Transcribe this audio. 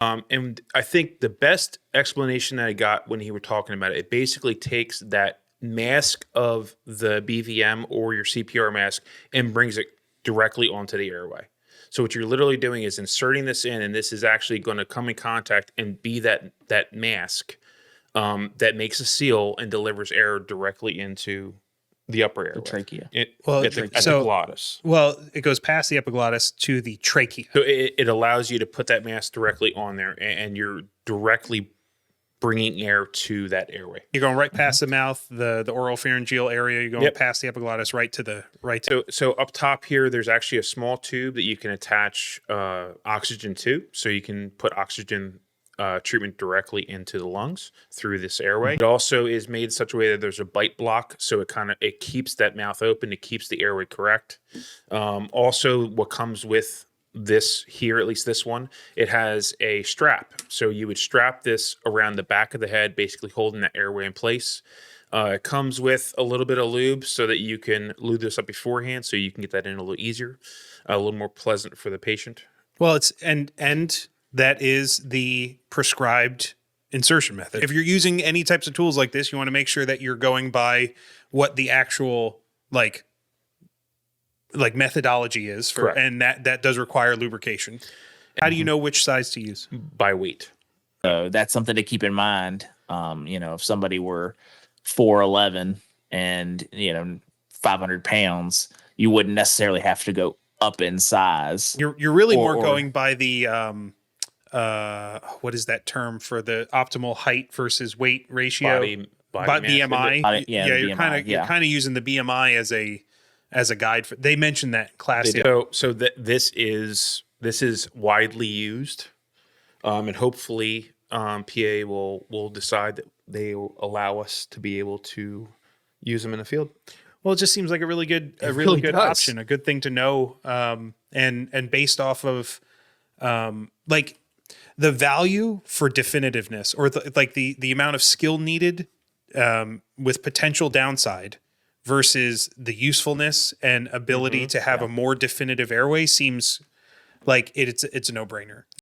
And I think the best explanation that I got when he were talking about it, it basically takes that mask of the BVM or your CPR mask and brings it directly onto the airway. So what you're literally doing is inserting this in, and this is actually going to come in contact and be that mask that makes a seal and delivers air directly into the upper airway. The trachea. At the glottis. Well, it goes past the epiglottis to the trachea. So it allows you to put that mask directly on there, and you're directly bringing air to that airway. You're going right past the mouth, the oral pharyngeal area. You're going past the epiglottis right to the right. So up top here, there's actually a small tube that you can attach oxygen to, so you can put oxygen treatment directly into the lungs through this airway. It also is made in such a way that there's a bite block, so it keeps that mouth open, it keeps the airway correct. Also, what comes with this here, at least this one, it has a strap. So you would strap this around the back of the head, basically holding that airway in place. It comes with a little bit of lube so that you can lube this up beforehand, so you can get that in a little easier, a little more pleasant for the patient. Well, it's and that is the prescribed insertion method. If you're using any types of tools like this, you want to make sure that you're going by what the actual like methodology is for, Correct. And that does require lubrication. How do you know which size to use? By weight. That's something to keep in mind. If somebody were 4'11" and 500 pounds, you wouldn't necessarily have to go up in size. You're really more going by the what is that term for the optimal height versus weight ratio? Body BMI. You're BMI, kind of using the BMI as a guide. They mentioned that in class. So this is widely used, and hopefully PA will decide that they will allow us to be able to use them in the field. Well, it just seems like a really good option, a good thing to know, and based off of like the value for definitiveness or the amount of skill needed with potential downside versus the usefulness and ability to have a more definitive airway seems like it's a no-brainer.